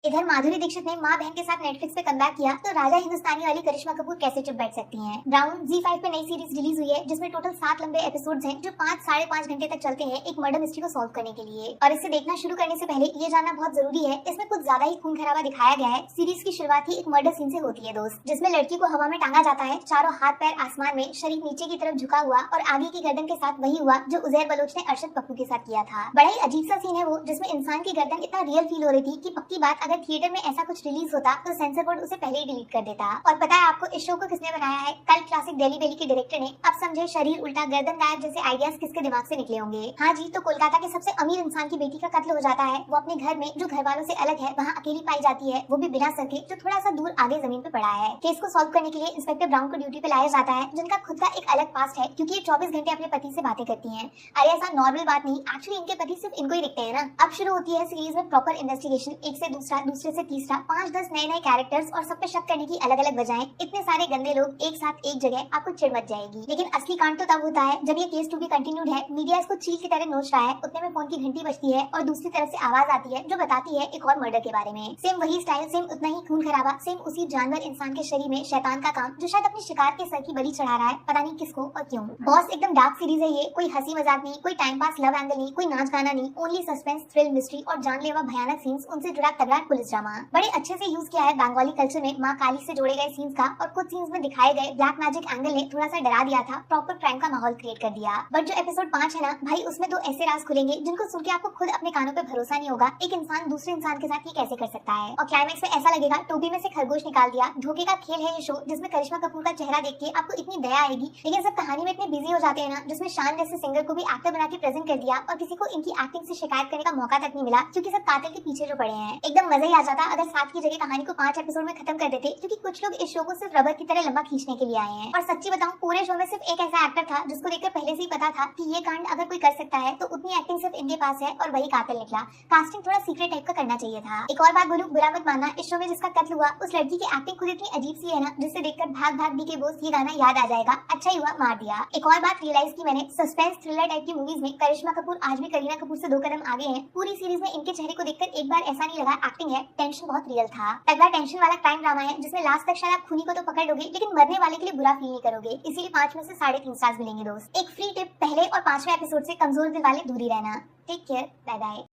इधर माधुरी दीक्षित ने माँ बहन के साथ नेटफ्लिक्स पे कमबैक किया तो राजा हिंदुस्तानी वाली करिश्मा कपूर कैसे चुप बैठ सकती हैं। ब्राउन Zee5 पे नई सीरीज रिलीज हुई है जिसमें टोटल 7 लंबे एपिसोड्स हैं जो 5-5.5 घंटे तक चलते हैं एक मर्डर मिस्ट्री को सॉल्व करने के लिए। और इसे देखना शुरू करने से पहले ये जानना बहुत जरूरी है, इसमें कुछ ज्यादा ही खून खराबा दिखाया गया है। सीरीज की शुरुआत ही एक मर्डर सीन से होती है दोस्त, जिसमें लड़की को हवा में टांगा जाता है, चारों हाथ पैर आसमान में, शरीर नीचे की तरफ झुका हुआ और आगे की गर्दन के साथ वही हुआ जो उजैर बलोच ने अरशद पप्पू के साथ किया था। बड़ा ही अजीब सा सीन है वो, जिसमें इंसान की गर्दन इतना रियल फील हो रही थी कि पक्की बात अगर थिएटर में ऐसा कुछ रिलीज होता तो सेंसर बोर्ड उसे पहले ही डिलीट कर देता। और पता है आपको इस शो को किसने बनाया है? कल्ट क्लासिक डेली बेली के डायरेक्टर ने। अब समझे शरीर उल्टा गर्दन गायब जैसे आइडियाज किसके दिमाग से निकले होंगे। हाँ जी, तो कोलकाता के सबसे अमीर इंसान की बेटी का कत्ल हो जाता है। वो अपने घर में जो घर वालों से अलग है वहाँ अकेली पाई जाती है, वो भी बिना सर के, जो थोड़ा सा दूर आगे जमीन पे पड़ा है। केस को सॉल्व करने के लिए इंस्पेक्टर ब्राउन को ड्यूटी पे लाया जाता है, जिनका खुद का एक अलग पास्ट है क्योंकि ये 24 घंटे अपने पति से बातें करती हैं। अरे ऐसा नॉर्मल बात नहीं, एक्चुअली इनके पति सिर्फ इनको ही दिखते हैं ना। अब शुरू होती है सीरीज में प्रॉपर इन्वेस्टिगेशन, एक से दूसरा, दूसरे से तीसरा, 5-10 नए कैरेक्टर्स और सब पे शक करने की अलग अलग वजहें। इतने सारे गंदे लोग एक साथ एक जगह, आपको चिढ़ मच जाएगी। लेकिन असली कांड तो तब होता है जब ये केस टू बी कंटिन्यूड है, मीडिया इसको चील की तरह नोच रहा है, उतने में फोन की घंटी बजती है और दूसरी तरफ से आवाज आती है जो बताती है एक और मर्डर के बारे में। सेम वही स्टाइल, सेम उतना ही खून खराबा, सेम उसी जानवर इंसान के शरीर में शैतान का काम जो शायद अपने शिकार के सर की बलि चढ़ा रहा है, पता नहीं किसको और क्यों। बॉस एकदम डार्क सीरीज है ये, कोई हंसी मजाक नहीं, कोई टाइम पास लव एंगल नहीं, कोई नाच गाना नहीं, ओनली सस्पेंस, थ्रिल, मिस्ट्री और जानलेवा भयानक सीन्स, उनसे जुड़ा तगड़ा पुलिस ड्रामा। बड़े अच्छे से यूज किया है बंगाली कल्चर में माँ काली से जोड़े गए सीन्स का, और कुछ सीन्स में दिखाए गए ब्लैक मैजिक एंगल ने थोड़ा सा डरा दिया था, प्रॉपर क्राइम का माहौल क्रिएट कर दिया। बट जो एपिसोड 5 है ना भाई, उसमें दो ऐसे राज खुलेंगे जिनको सुन के आपको खुद अपने कानों पे भरोसा नहीं होगा। एक इंसान दूसरे इंसान के साथ ये कैसे कर सकता है? और क्लाइमेक्स में ऐसा लगेगा टोपी में से खरगोश निकाल दिया। धोखे का खेल है ये शो, जिसमें करिश्मा कपूर का चेहरा देख के आपको इतनी दया आएगी, लेकिन सब कहानी में इतने बिजी हो जाते हैं ना, जिसमें शान जैसे सिंगर को भी एक्टर बना के प्रेजेंट कर दिया और किसी को इनकी एक्टिंग से शिकायत करने का मौका तक नहीं मिला, क्योंकि सब कातिल के पीछे जो पड़े हैं। एकदम मजा ही आ जाता अगर 7 की जगह कहानी को 5 एपिसोड में खत्म कर देते, क्योंकि कुछ लोग इस शो को सिर्फ रबर की तरह लंबा खींचने के लिए आए हैं। और सच्ची बताऊं, पूरे शो में सिर्फ एक ऐसा एक्टर था जिसको देखकर पहले से ही पता था कि ये कांड अगर कोई कर सकता है तो उतनी एक्टिंग सिर्फ इनके पास है, और वही कातिल निकला। कास्टिंग थोड़ा सीक्रेट टाइप का करना चाहिए था। एक और बात बोलूं, बुरा मत मानना, इस शो में जिसका कत्ल हुआ उस लड़की की एक्टिंग खुद इतनी अजीब सी है ना, जिससे देखकर भाग भाग दी के बोस ये गाना याद आ जाएगा। अच्छा ही हुआ मार दिया। एक और बात रियलाइज की मैंने, सस्पेंस थ्रिलर टाइप की मूवीज में करिश्मा कपूर आज भी करीना कपूर से 2 कदम आगे हैं। पूरी सीरीज में इनके चेहरे को देखकर एक बार ऐसा नहीं लगा एक्टिंग है, टेंशन बहुत रियल था। तगड़ा टेंशन वाला क्राइम ड्रामा है जिसमें लास्ट तक शायद आप खूनी को तो पकड़ लोगे, लेकिन मरने वाले के लिए बुरा फील नहीं करोगे। इसीलिए 5 में से 3.5 स्टार्स मिलेंगे दोस्त। एक फ्री टिप, पहले और 5वें एपिसोड से कमजोर दिल वाले दूर ही रहना। Take care, bye bye.